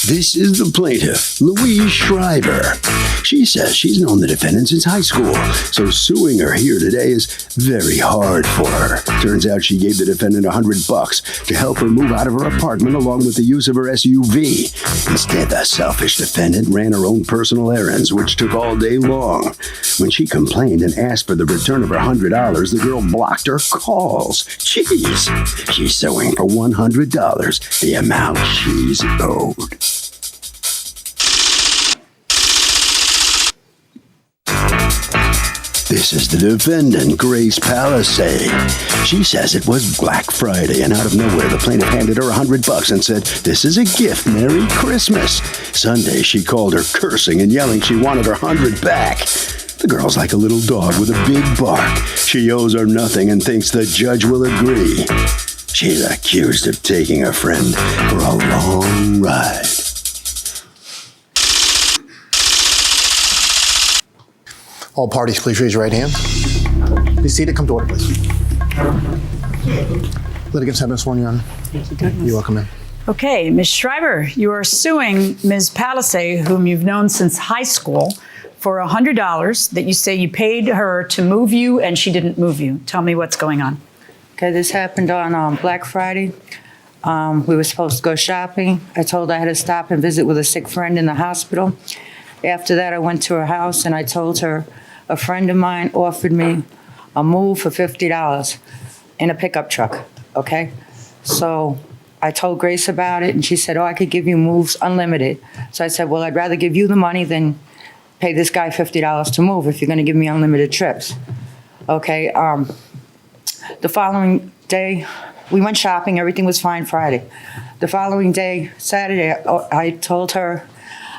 This is the plaintiff, Louise Schreiber. She says she's known the defendant since high school, so suing her here today is very hard for her. Turns out she gave the defendant $100 to help her move out of her apartment along with the use of her SUV. Instead, the selfish defendant ran her own personal errands, which took all day long. When she complained and asked for the return of her $100, the girl blocked her calls. Jeez, she's suing for $100, the amount she's owed. This is the defendant, Grace Palisade. She says it was Black Friday, and out of nowhere, the plaintiff handed her $100 and said, "This is a gift, Merry Christmas." Sunday, she called her cursing and yelling she wanted her $100 back. The girl's like a little dog with a big bark. She owes her nothing and thinks the judge will agree. She's accused of taking a friend for a long ride. All parties, please raise your right hand. Be seated. Come to order, please. Litigants have been sworn, Your Honor. You're welcome, ma'am. Okay, Ms. Schreiber, you are suing Ms. Palisade, whom you've known since high school, for $100 that you say you paid her to move you and she didn't move you. Tell me what's going on. Okay, this happened on Black Friday. We were supposed to go shopping. I told her I had to stop and visit with a sick friend in the hospital. After that, I went to her house and I told her a friend of mine offered me a move for $50 in a pickup truck, okay? So I told Grace about it and she said, "Oh, I could give you moves unlimited." So I said, "Well, I'd rather give you the money than pay this guy $50 to move if you're gonna give me unlimited trips." Okay, the following day, we went shopping, everything was fine Friday. The following day, Saturday, I told her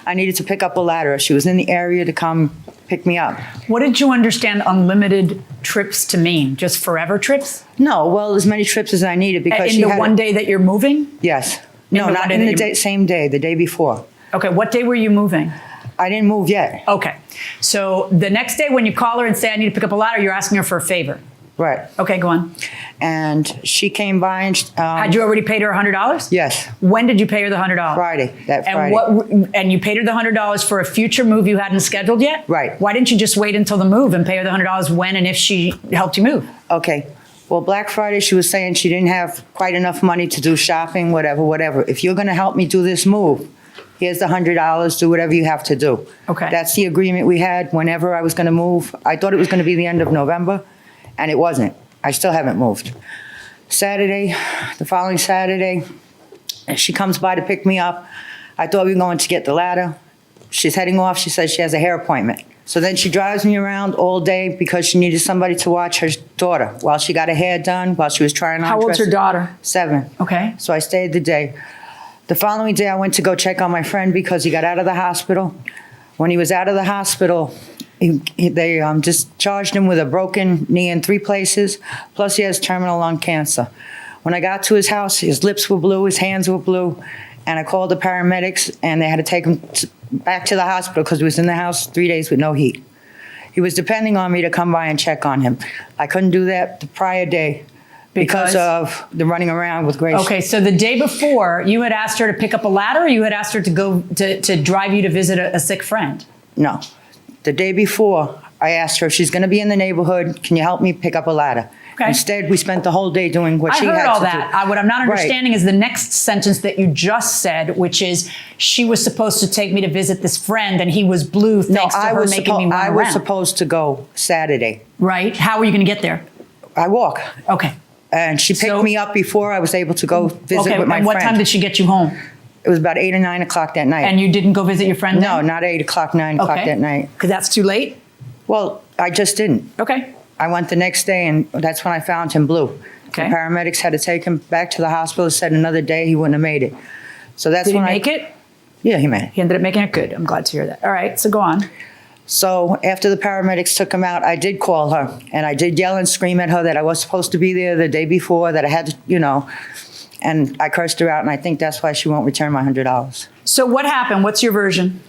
I needed to pick up a ladder. She was in the area to come pick me up. What did you understand unlimited trips to mean? Just forever trips? No, well, as many trips as I needed because in the one day that you're moving? Yes. No, the not one in day the day, same day, the day before. Okay, what day were you moving? I didn't move yet. Okay, so the next day when you call her and say, "I need to pick up a ladder," you're asking her for a favor. Right. Okay, go on. And she came by and... Had you already paid her $100? Yes. When did you pay her the $100? Friday, that and Friday. And you paid her the $100 for a future move you hadn't scheduled yet? Right. Why didn't you just wait until the move and pay her the $100 when and if she helped you move? Okay. Well, Black Friday, she was saying she didn't have quite enough money to do shopping, whatever. If you're going to help me do this move, here's the $100, do whatever you have to do. Okay. That's the agreement we had whenever I was going to move. I thought it was going to be the end of November, and it wasn't. I still haven't moved. Saturday, the following Saturday, she comes by to pick me up. I thought we were going to get the ladder. She's heading off. She says she has a hair appointment. So then she drives me around all day because she needed somebody to watch her daughter while she got her hair done, while she was trying on How old's dresses. her daughter? 7. Okay. So I stayed the day. The following day, I went to go check on my friend because he got out of the hospital. When he was out of the hospital, they discharged him with a broken knee in 3 places, plus he has terminal lung cancer. When I got to his house, his lips were blue, his hands were blue, and I called the paramedics, and they had to take him back to the hospital because he was in the house 3 days with no heat. He was depending on me to come by and check on him. I couldn't do that the prior day because of the running around with Grace. Okay, so the day before, you had asked her to pick up a ladder, or you had asked her to go to drive you to visit a sick friend? No. The day before, I asked her if she's going to be in the neighborhood, can you help me pick up a ladder? Okay. Instead, we spent the whole day doing what she had to do. I heard all that. What I'm not Right. understanding is the next sentence that you just said, which is, she was supposed to take me to visit this friend and he was blue thanks to her making me run I around. was supposed to go Saturday. Right? How were you going to get there? I walk. Okay. And she picked me up before I was able to go visit with my and what friend. time did she get you home? It was about 8 or 9 o'clock that night. And you didn't go visit your friend No, then? not 8 o'clock, 9 o'clock that night. Because that's too late? Well, I just didn't. Okay. I went the next day, and that's when I found him blue. Okay. The paramedics had to take him back to the hospital, said another day he wouldn't have made it. So that's Did he when make it? Yeah, he made it. He ended up making it. Good. I'm glad to hear that. All right, so go on. So after the paramedics took him out, I did call her, and I did yell and scream at her that I was supposed to be there the day before, that I had to, and I cursed her out, and I think that's why she won't return my $100. So what happened? What's your version?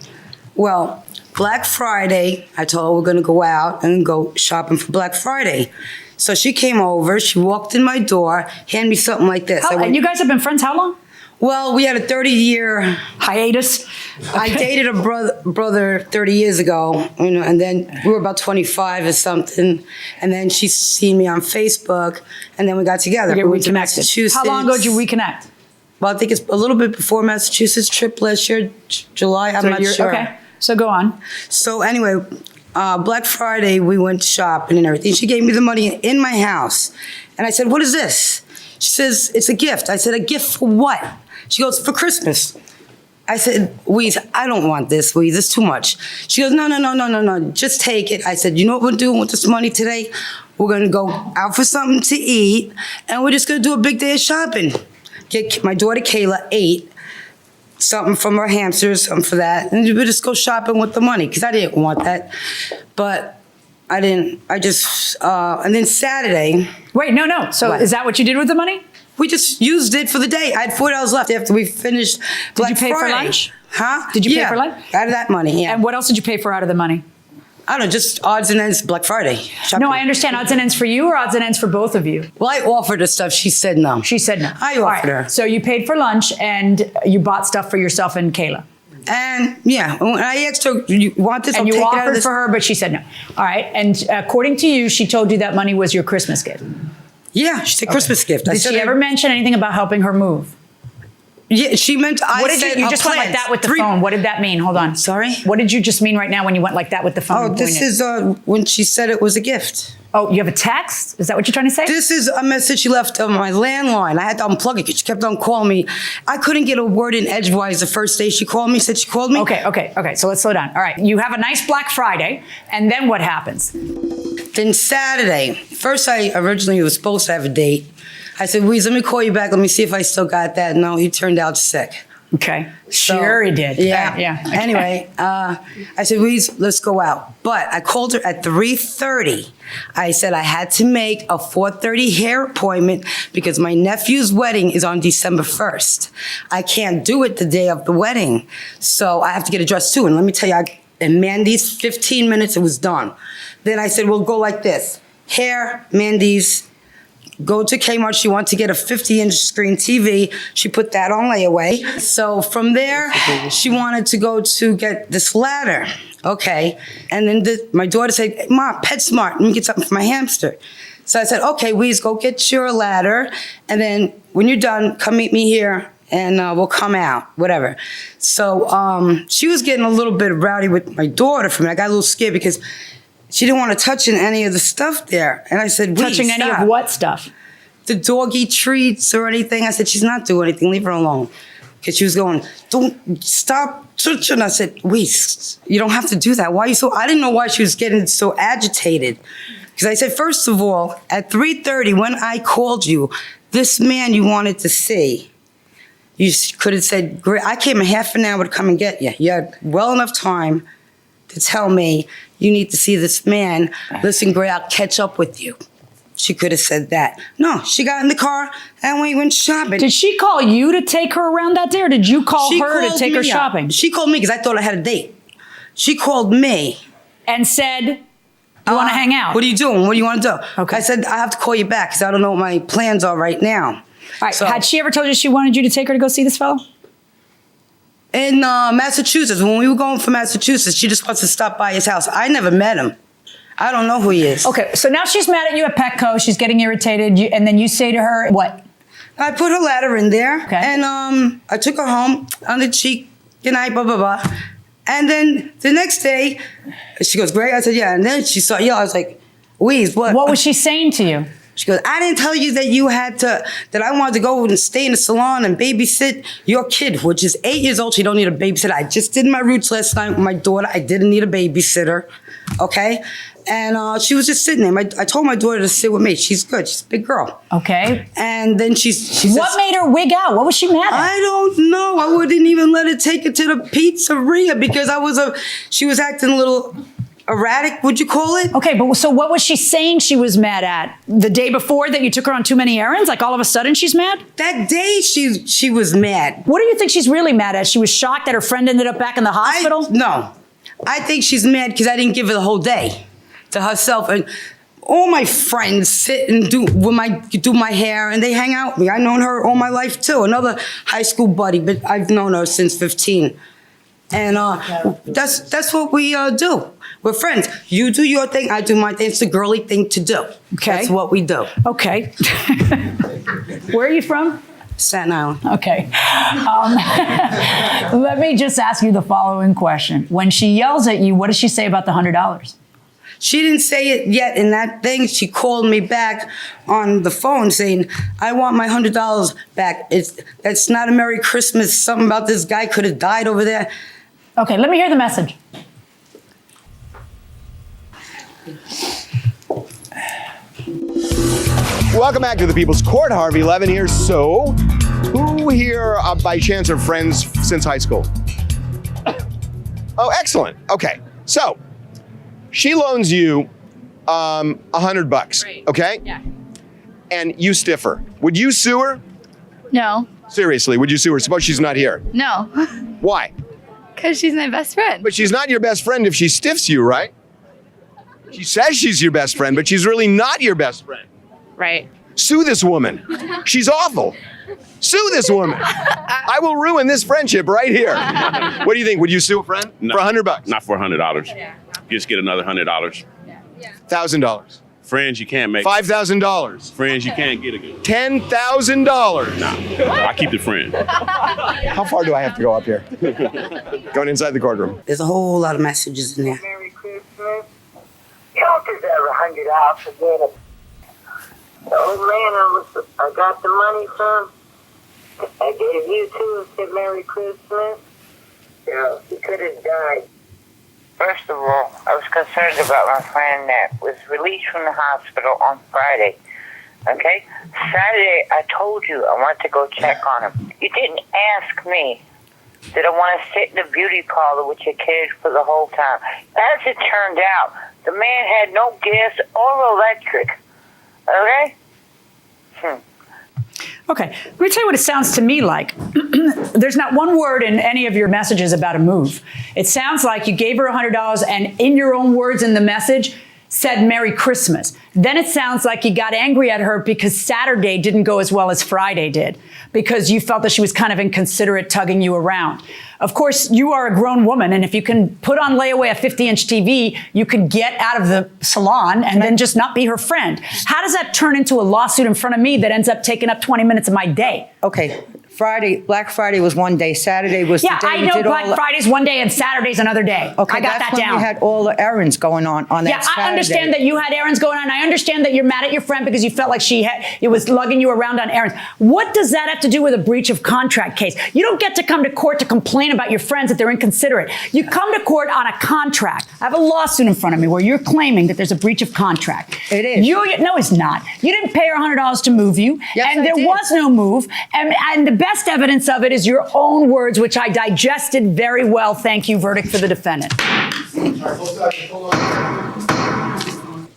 Well, Black Friday, I told her we're going to go out and go shopping for Black Friday. So she came over, she walked in my door, handed me something like this. And you guys have been friends how long? Well, we had a 30-year hiatus. I dated a brother 30 years ago, and then we were about 25 or something, and then she seen me on Facebook, and then we got together. You We went to reconnected. Massachusetts. How long ago did you reconnect? Well, I think it's a little bit before Massachusetts trip last year, July. I'm not sure. Okay, so go on. So anyway, Black Friday, we went shopping and everything. She gave me the money in my house, and I said, "What is this?" She says, "It's a gift." I said, "A gift for what?" She goes, "For Christmas." I said, "Weeze, I don't want this, Weeze. It's too much." She goes, No. Just take it." I said, "You know what we're doing with this money today? We're going to go out for something to eat, and we're just going to do a big day of shopping. Get my daughter Kayla something from her hamsters, something for that, and we'll just go shopping with the money," because I didn't want that. But I didn't. And then Saturday. Wait, no. So What? is that what you did with the money? We just used it for the day. I had $4 left after we finished Black Did you pay Friday. for lunch? Huh? Did you pay Yeah, for lunch? out of that money, yeah. And what else did you pay for out of the money? I don't know, just odds and ends Black Friday. Shopping. No, I understand. Odds and ends for you or odds and ends for both of you? Well, I offered her stuff. She said no. She said no. I All offered right. her. So you paid for lunch and you bought stuff for yourself and Kayla. And yeah, when I asked her, "You want this?" And I'll you take it out of offered this. for her, but she said no. All right. And according to you, she told you that money was your Christmas gift. Yeah, she said Christmas gift. I Did said, she ever mention anything about helping her move? Yeah, she meant. What did you just went like that with the phone? What did that mean? Hold on. Sorry? What did you just mean right now when you went like that with the phone? Oh, and this pointed? is when she said it was a gift. Oh, you have a text? Is that what you're trying to say? This is a message she left on my landline. I had to unplug it because she kept on calling me. I couldn't get a word in edgewise the first day she called me, said she called me. Okay. So let's slow down. All right. You have a nice Black Friday, and then what happens? Then Saturday, first I originally was supposed to have a date. I said, "Weeze, let me call you back. Let me see if I still got that." No, he turned out sick. Okay. So, Sure he did. Yeah. Okay. Anyway, I said, "Weeze, let's go out." But I called her at 3:30. I said I had to make a 4:30 hair appointment because my nephew's wedding is on December 1st. I can't do it the day of the wedding. So I have to get a dress too. And let me tell you, in Mandy's 15 minutes, it was done. Then I said, "We'll go like this. Hair, Mandy's, go to Kmart." She wanted to get a 50-inch screen TV. She put that on layaway. So from there, she wanted to go to get this ladder. Okay. And then my daughter said, "Mom, PetSmart, let me get something for my hamster." So I said, "Okay, Weeze, go get your ladder. And then when you're done, come meet me here and we'll come out, whatever." So she was getting a little bit rowdy with my daughter for me. I got a little scared because she didn't want to touch any of the stuff there. And I said, Touching any of what stuff? The doggy treats or anything. I said, "She's not doing anything. Leave her alone." Because she was going, "Don't stop touching." I said, "Wait, you don't have to do that. Why are you so?" I didn't know why she was getting so agitated. Because I said, first of all, at 3:30, when I called you, this man you wanted to see, you could have said, "Great, I came a half an hour to come and get you." You had well enough time to tell me, "You need to see this man. Listen, Gray, I'll catch up with you." She could have said that. No, she got in the car and we went shopping. Did she call you to take her around that day, or did you call her to called take her me up. shopping? She called me because I thought I had a date. She called me. And said, "You want to hang out?" What are you doing? What do you want to do? Okay. I said, "I have to call you back because I don't know what my plans are right now." All right. So- Had she ever told you she wanted you to take her to go see this fellow? In Massachusetts, when we were going for Massachusetts, she just wants to stop by his house. I never met him. I don't know who he is. Okay, so now she's mad at you at Petco. She's getting irritated, and then you say to her, what? I put her ladder in there, Okay. and I took her home on the cheek. Good night, blah blah blah. And then the next day, she goes, "Great." I said, "Yeah." And then she saw, I was like, "Weeze, what?" What was she saying to you? She goes, "I didn't tell you that that I wanted to go and stay in the salon and babysit your kid, which is 8 years old. She don't need a babysitter. I just did my roots last night with my daughter. I didn't need a babysitter." Okay. And she was just sitting there. I told my daughter to sit with me. She's good. She's a big girl. Okay. And then she says, What made her wig out? What was she mad at? I don't know. I wouldn't even let her take it to the pizzeria because she was acting a little erratic, would you call it? Okay, but so what was she saying she was mad at? The day before that you took her on too many errands? Like all of a sudden she's mad? That day she was mad. What do you think she's really mad at? She was shocked that her friend ended up back in the hospital? No. I think she's mad because I didn't give her the whole day to herself. And all my friends sit and do my hair, and they hang out with me. I've known her all my life too. Another high school buddy, but I've known her since 15. And that's what we do. We're friends. You do your thing, I do my thing. It's a girly thing to do. Okay. That's what we do. Okay. Where are you from? Staten Island. Okay. Let me just ask you the following question. When she yells at you, what does she say about the $100? She didn't say it yet in that thing. She called me back on the phone saying, I want my $100 back. That's not a Merry Christmas. Something about this guy could have died over there. Okay, let me hear the message. Welcome back to the People's Court. Harvey Levin here. So, who here by chance are friends since high school? Oh, excellent. Okay, so she loans you $100, right. Okay? Yeah. And you stiff her. Would you sue her? No. Seriously, would you sue her? Suppose she's not here. No. Why? Because she's my best friend. But she's not your best friend if she stiffs you, right? She says she's your best friend, but she's really not your best friend. Right. Sue this woman. She's awful. Sue this woman. I will ruin this friendship right here. What do you think? Would you sue a friend No, for $100? Not for $100. Yeah. Just get another $100. $1,000. Friends, you can't make. $5,000. Friends, you can't get a good. $10,000. Nah, I keep the friend. How far do I have to go up here? Going inside the courtroom. There's a whole lot of messages in there. Merry Christmas. You don't deserve $100 for being a... The old man I got the money from, I gave you too and said Merry Christmas. You know, he could have died. First of all, I was concerned about my friend that was released from the hospital on Friday. Okay? Saturday, I told you I wanted to go check on him. You didn't ask me. Did I want to sit in the beauty parlor with your kids for the whole time? As it turned out, the man had no gas or electric. Okay? Okay, let me tell you what it sounds to me like. There's not one word in any of your messages about a move. It sounds like you gave her $100 and in your own words in the message said Merry Christmas. Then it sounds like you got angry at her because Saturday didn't go as well as Friday did, because you felt that she was kind of inconsiderate, tugging you around. Of course, you are a grown woman, and if you can put on layaway a 50-inch TV, you can get out of the salon and then just not be her friend. How does that turn into a lawsuit in front of me that ends up taking up 20 minutes of my day? Okay, Black Friday was one day. Saturday was the day I know Black Friday's one day and Saturday's another day. Okay, I got that when down. We had all the errands going on that Saturday. I understand that you had errands going on. I understand that you're mad at your friend because you felt like it was lugging you around on errands. What does that have to do with a breach of contract case? You don't get to come to court to complain about your friends that they're inconsiderate. You come to court on a contract. I have a lawsuit in front of me where you're claiming that there's a breach of contract. It is. No, it's not. You didn't pay her $100 to move you, yes, and there was no move. And the best evidence of it is your own words, which I digested very well. Thank you. Verdict for the defendant.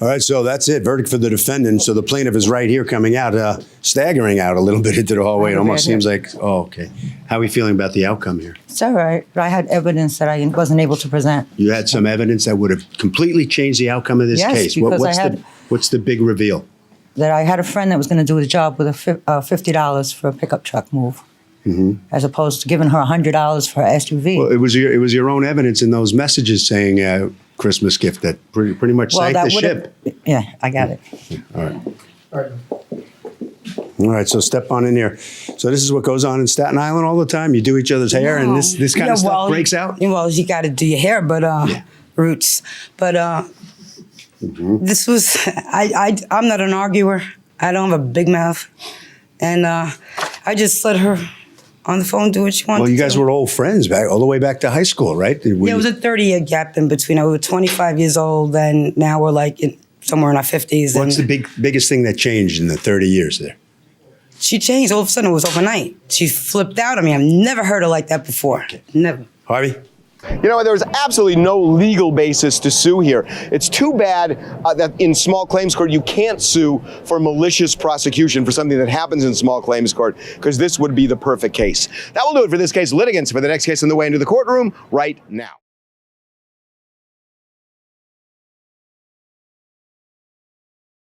All right, so that's it. Verdict for the defendant. So the plaintiff is right here coming out, staggering out a little bit into the hallway. It almost seems like, okay. How are we feeling about the outcome here? It's all right, but I had evidence that I wasn't able to present. You had some evidence that would have completely changed the outcome of this case. Because What's the big reveal? That I had a friend that was going to do the job with $50 for a pickup truck move. Mm-hmm. As opposed to giving her $100 for her SUV. Well, it was your own evidence in those messages saying Christmas gift that pretty much sank the ship. Yeah, I got it. All right, so step on in here. So this is what goes on in Staten Island all the time. You do each other's hair, and this kind of stuff breaks out. Well, you got to do your hair, but roots. But this was I'm not an arguer. I don't have a big mouth, and I just let her on the phone do what she wanted. Well, you guys were old friends all the way back to high school, right? Yeah, it was a 30-year gap in between. We were 25 years old, and now we're like somewhere in our 50s. What's the biggest thing that changed in the 30 years there? She changed. All of a sudden, it was overnight. She flipped out on me. I've never heard her like that before. Okay. Never. Harvey? You know, there's absolutely no legal basis to sue here. It's too bad that in small claims court you can't sue for malicious prosecution for something that happens in small claims court, because this would be the perfect case. That will do it for this case. Litigants for the next case on the way into the courtroom right now.